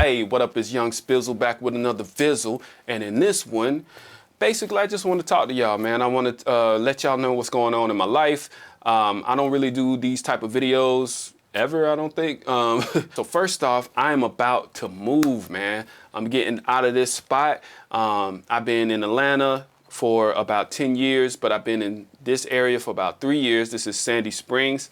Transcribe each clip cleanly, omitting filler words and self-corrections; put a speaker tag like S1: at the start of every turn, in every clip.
S1: Hey, what up? It's Young Spizzle back with another Fizzle. And in this one, basically, I just want to talk to y'all, man. I want to let y'all know what's going on in my life. I don't really do these type of videos ever, I don't think. So first off, I am about to move, man. I'm getting out of this spot. I've been in Atlanta for about 10 years, but I've been in this area for about 3 years. This is Sandy Springs.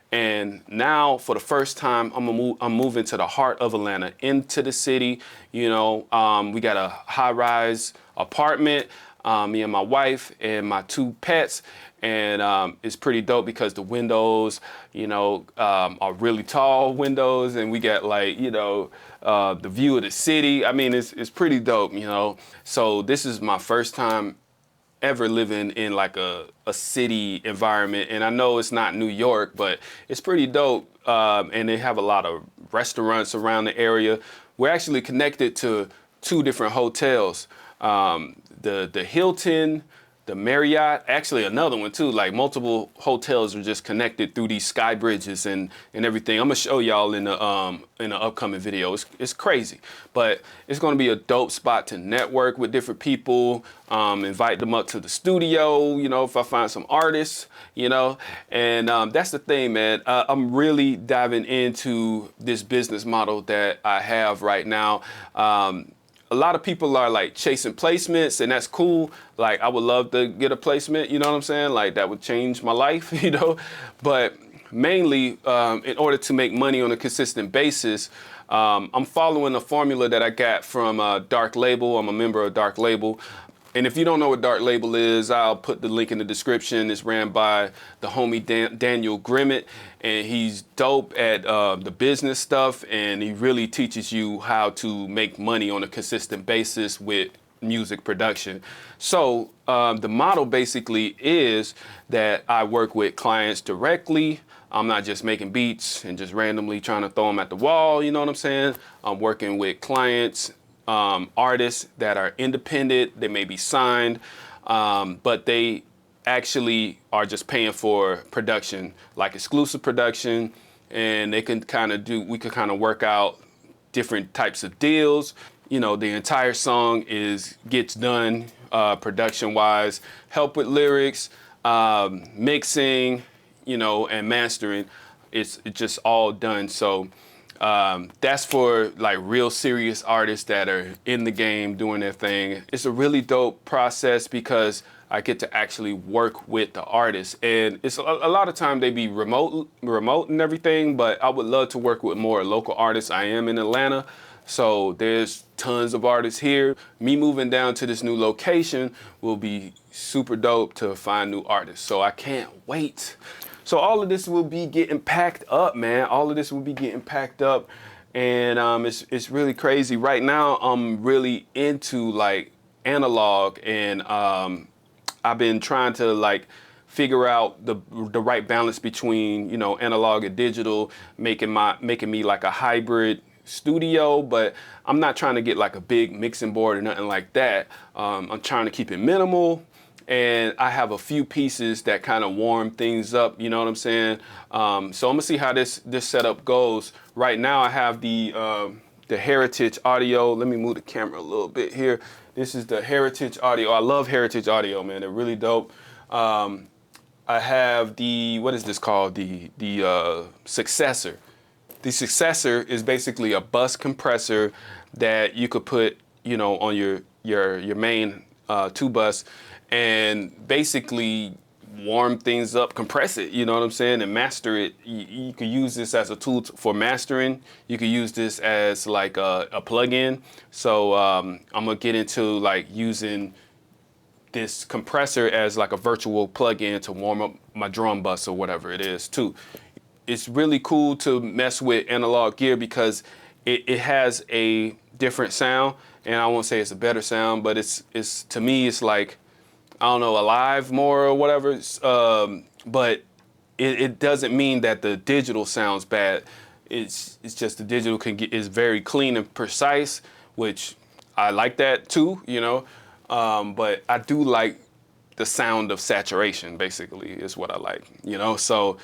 S1: And now, for the first time, I'm moving to the heart of Atlanta, into the city. You know, we got a high-rise apartment, me and my wife and my 2 pets. And it's pretty dope because the windows, you know, are really tall windows, and we got, like, you know, the view of the city. I mean, it's pretty dope, you know. So this is my first time ever living in like a city environment, and I know it's not New York, but it's pretty dope. And they have a lot of restaurants around the area. We're actually connected to 2 different hotels, the Hilton, the Marriott, actually another one too. Like, multiple hotels are just connected through these sky bridges and everything. I'm gonna show y'all in the upcoming video. It's crazy, but it's gonna be a dope spot to network with different people, invite them up to the studio, you know, if I find some artists, you know. And that's the thing, man. I'm really diving into this business model that I have right now. A lot of people are like chasing placements, and that's cool. Like, I would love to get a placement, you know what I'm saying? Like, that would change my life, you know? But mainly, in order to make money on a consistent basis, I'm following a formula that I got from Dark Label. I'm a member of Dark Label. And if you don't know what Dark Label is, I'll put the link in the description. It's ran by the homie Daniel Grimmett, and he's dope at the business stuff, and he really teaches you how to make money on a consistent basis with music production. So the model basically is that I work with clients directly. I'm not just making beats and just randomly trying to throw them at the wall, you know what I'm saying? I'm working with clients, artists that are independent. They may be signed, but they actually are just paying for production, like exclusive production, and they can kind of we could kind of work out different types of deals. You know, the entire song gets done production wise, help with lyrics, mixing, you know, and mastering. It's just all done. So that's for like real serious artists that are in the game doing their thing. It's a really dope process because I get to actually work with the artists, and it's a lot of time they be remote and everything, but I would love to work with more local artists. I am in Atlanta, so there's tons of artists here. Me moving down to this new location will be super dope to find new artists, so I can't wait. So all of this will be getting packed up, man. All of this will be getting packed up, and it's really crazy. Right now, I'm really into like analog, and I've been trying to like figure out the right balance between, you know, analog and digital, making me like a hybrid studio. But I'm not trying to get like a big mixing board or nothing like that. I'm trying to keep it minimal. And I have a few pieces that kind of warm things up, you know what I'm saying? So I'm gonna see how this setup goes. Right now I have the Heritage Audio. Let me move the camera a little bit here. This is the Heritage Audio. I love Heritage Audio, man. They're really dope. I have the, what is this called? The Sessor. The Sessor is basically a bus compressor that you could put, you know, on your main 2 bus, and basically warm things up, compress it, you know what I'm saying, and master it. You could use this as a tool for mastering. You could use this as like a plug-in. So I'm gonna get into like using this compressor as like a virtual plug-in to warm up my drum bus or whatever it is too. It's really cool to mess with analog gear because it has a different sound, and I won't say it's a better sound, but it's to me, it's like, I don't know, alive more or whatever. But it doesn't mean that the digital sounds bad. It's just the digital is very clean and precise, which I like that too, you know. But I do like the sound of saturation, basically, is what I like, you know. So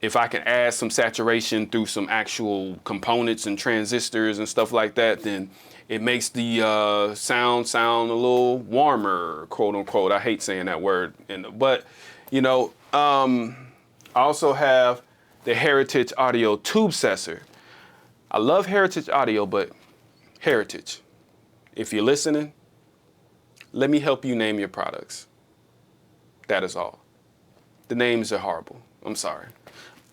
S1: if I can add some saturation through some actual components and transistors and stuff like that, then it makes the sound a little warmer, quote unquote. I hate saying that word, but you know, I also have the Heritage Audio Tube Sessor. I love Heritage Audio, but Heritage, if you're listening, let me help you name your products. That is all. The names are horrible. I'm sorry.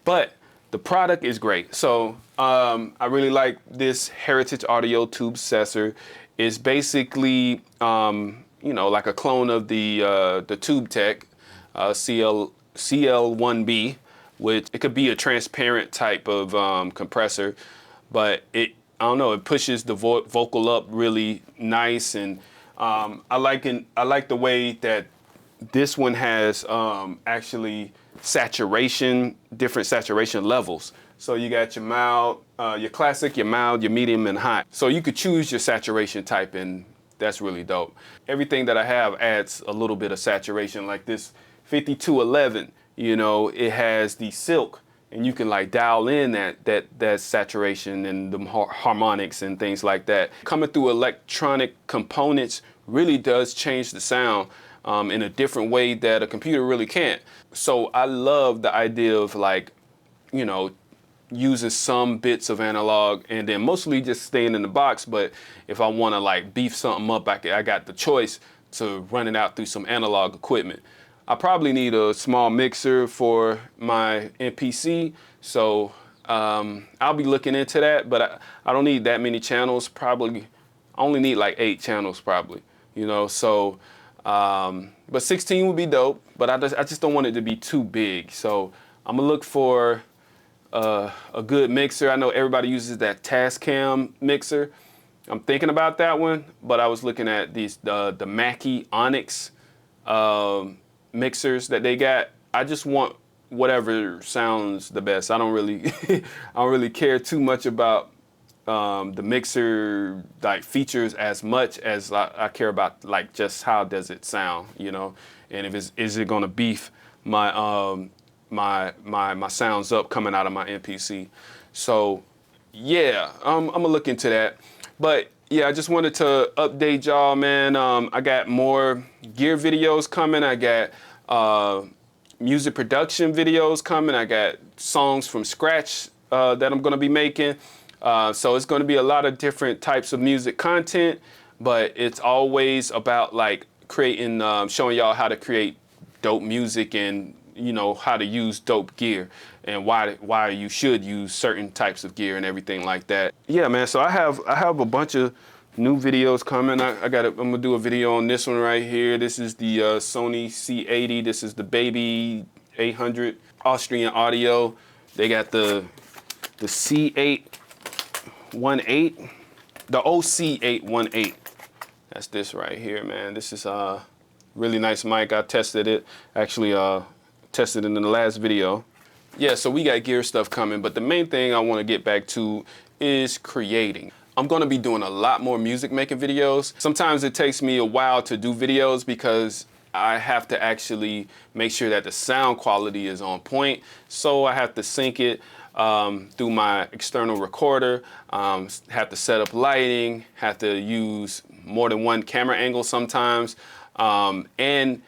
S1: But the product is great. So I really like this Heritage Audio Tube Sessor. It's basically, you know, like a clone of the Tube Tech CL1B, which it could be a transparent type of compressor, but I don't know, it pushes the vocal up really nice, and I like the way that this one has actually different saturation levels. So you got your mild, your classic, your mild, your medium, and hot. So you could choose your saturation type, and that's really dope. Everything that I have adds a little bit of saturation, like this 5211, you know, it has the silk, and you can like dial in that saturation and the harmonics and things like that. Coming through electronic components really does change the sound in a different way that a computer really can't. So I love the idea of, like, you know, using some bits of analog and then mostly just staying in the box. But if I want to like beef something up, I got the choice to run it out through some analog equipment. I probably need a small mixer for my MPC, so I'll be looking into that, but I don't need that many channels. Probably I only need like 8 channels probably, you know, so but 16 would be dope, but I just don't want it to be too big. So I'm gonna look for a good mixer. I know everybody uses that Tascam mixer. I'm thinking about that one, but I was looking at the Mackie Onyx mixers that they got. I just want whatever sounds the best. I don't really I don't really care too much about the mixer like features as much as I care about like just how does it sound, you know, and if is it gonna beef my my sounds up coming out of my MPC. So yeah, I'm gonna look into that. But yeah, I just wanted to update y'all, man. I got more gear videos coming. I got music production videos coming. I got songs from scratch that I'm gonna be making. So it's gonna be a lot of different types of music content, but it's always about like creating, showing y'all how to create dope music and, you know, how to use dope gear and why you should use certain types of gear and everything like that. Yeah, man. So I have a bunch of new videos coming. I'm gonna do a video on this one right here. This is the Sony C80. This is the Baby 800 Austrian audio. They got the C818, the OC818. That's this right here, man. This is a really nice mic. I tested it. Actually, tested it in the last video. Yeah, so we got gear stuff coming, but the main thing I want to get back to is creating. I'm going to be doing a lot more music making videos. Sometimes it takes me a while to do videos because I have to actually make sure that the sound quality is on point. So I have to sync it through my external recorder, have to set up lighting, have to use more than one camera angle sometimes. And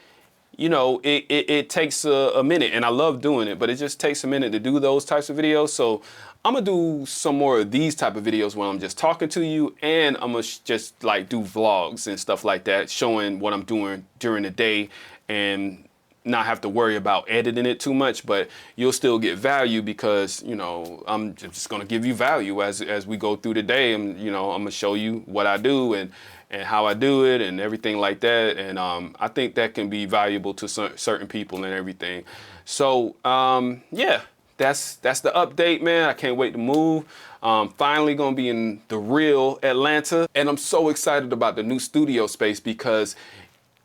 S1: you know, it takes a minute, and I love doing it, but it just takes a minute to do those types of videos. So I'm gonna do some more of these type of videos where I'm just talking to you, and I'm gonna just like do vlogs and stuff like that, showing what I'm doing during the day and not have to worry about editing it too much, but you'll still get value because, you know, I'm just gonna give you value as we go through the day, and, you know, I'm gonna show you what I do and how I do it and everything like that. And I think that can be valuable to certain people and everything. So yeah, that's the update, man. I can't wait to move. Finally gonna be in the real Atlanta. And I'm so excited about the new studio space because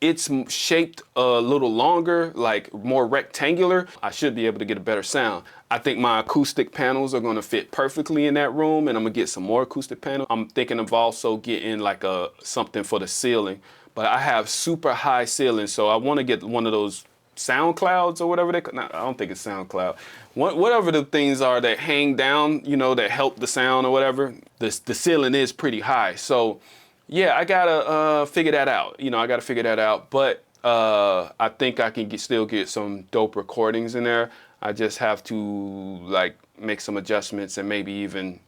S1: it's shaped a little longer, like more rectangular. I should be able to get a better sound. I think my acoustic panels are gonna fit perfectly in that room, and I'm gonna get some more acoustic panels. I'm thinking of also getting like something for the ceiling, but I have super high ceilings, so I wanna get one of those sound clouds or whatever I don't think it's SoundCloud. Whatever the things are that hang down, you know, that help the sound or whatever, the ceiling is pretty high. So yeah, I gotta figure that out. You know, I gotta figure that out. But I think I can still get some dope recordings in there. I just have to like make some adjustments and maybe even,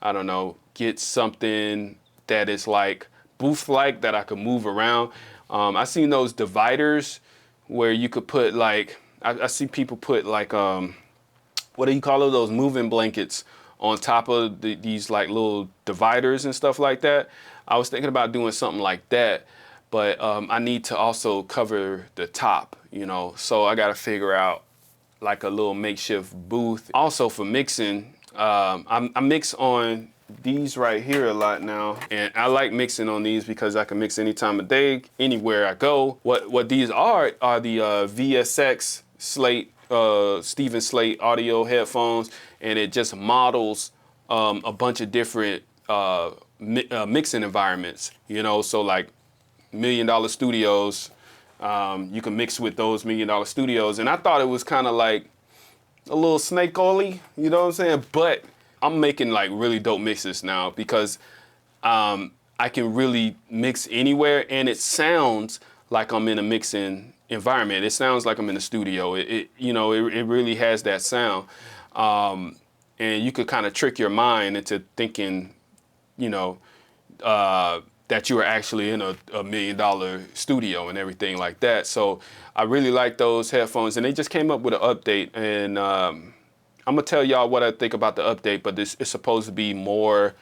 S1: I don't know, get something that is like booth-like that I can move around. I seen those dividers where you could put like, I see people put like, what do you call it? Those moving blankets on top of these like little dividers and stuff like that. I was thinking about doing something like that, but I need to also cover the top, you know, so I got to figure out like a little makeshift booth. Also for mixing, I mix on these right here a lot now, and I like mixing on these because I can mix any time of day, anywhere I go. What these are the VSX Slate, Steven Slate audio headphones, and it just models a bunch of different mixing environments, you know, so like $1 million studios, you can mix with those $1 million studios, and I thought it was kind of like a little snake oily, you know what I'm saying? But I'm making like really dope mixes now because I can really mix anywhere, and it sounds like I'm in a mixing environment. It sounds like I'm in the studio. You know, it really has that sound, and you could kind of trick your mind into thinking, you know, that you were actually in a $1 million studio and everything like that. So I really like those headphones, and they just came up with an update, and I'm gonna tell y'all what I think about the update, but it's supposed to be more,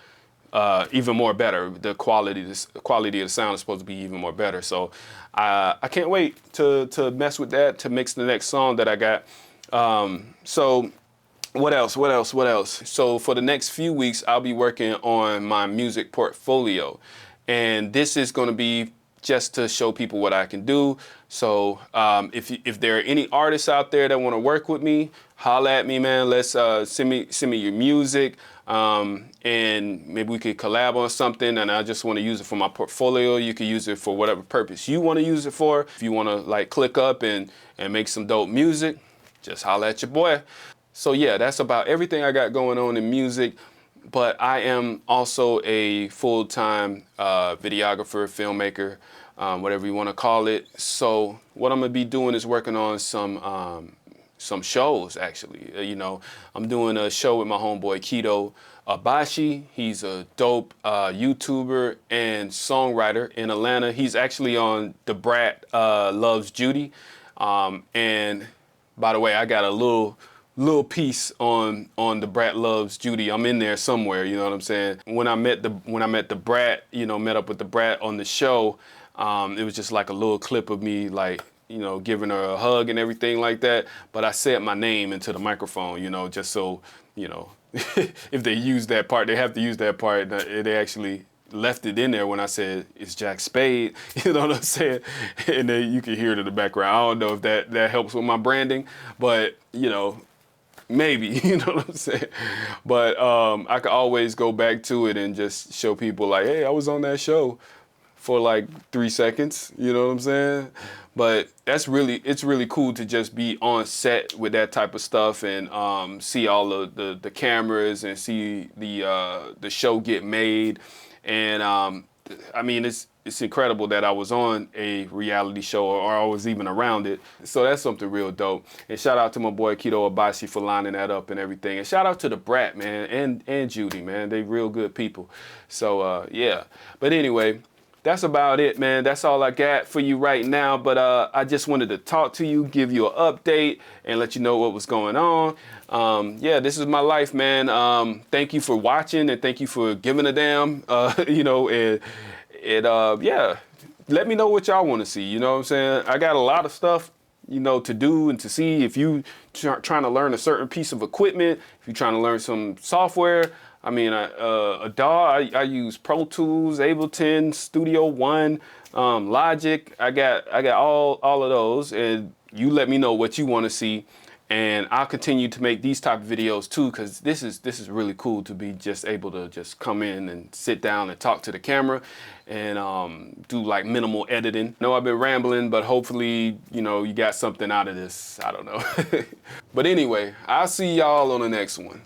S1: even more better. The quality of the sound is supposed to be even more better. So I can't wait to mess with that, to mix the next song that I got. So what else? So for the next few weeks, I'll be working on my music portfolio. And this is going to be just to show people what I can do. So if there are any artists out there that want to work with me, holla at me, man. Let's send me your music, and maybe we could collab on something. And I just want to use it for my portfolio. You can use it for whatever purpose you want to use it for. If you want to like click up and make some dope music, just holla at your boy. So yeah, that's about everything I got going on in music. But I am also a full-time videographer, filmmaker, whatever you want to call it. So what I'm gonna be doing is working on some shows, actually. You know, I'm doing a show with my homeboy Keto Abashi. He's a dope YouTuber and songwriter in Atlanta. He's actually on The Brat Loves Judy. And by the way, I got a little piece on The Brat Loves Judy. I'm in there somewhere, you know what I'm saying? When I met the Brat, you know, met up with the Brat on the show, it was just like a little clip of me, like, you know, giving her a hug and everything like that. But I said my name into the microphone, you know, just so, you know, if they use that part, they have to use that part. They actually left it in there when I said it's Jack Spade, you know what I'm saying? And then you can hear it in the background. I don't know if that helps with my branding, but, you know, maybe, you know what I'm saying? But I could always go back to it and just show people like, hey, I was on that show for like 3 seconds, you know what I'm saying? But it's really cool to just be on set with that type of stuff and see all of the cameras and see the show get made. And I mean, it's incredible that I was on a reality show or I was even around it. So that's something real dope. And shout out to my boy Keto Abashi for lining that up and everything. And shout out to the Brat, man, and Judy, man. They real good people. So yeah. But anyway, that's about it, man. That's all I got for you right now. But I just wanted to talk to you, give you an update, and let you know what was going on. Yeah, this is my life, man. Thank you for watching, and thank you for giving a damn, you know, and yeah, let me know what y'all want to see, you know what I'm saying? I got a lot of stuff, you know, to do and to see. If you trying to learn a certain piece of equipment, if you're trying to learn some software, I mean, a DAW, I use Pro Tools, Ableton, Studio One, Logic. I got all of those, and you let me know what you want to see, And I'll continue to make these type of videos too, because this is really cool to be just able to just come in and sit down and talk to the camera and do like minimal editing. I know I've been rambling, but hopefully, you know, you got something out of this. I don't know. But anyway, I'll see y'all on the next one.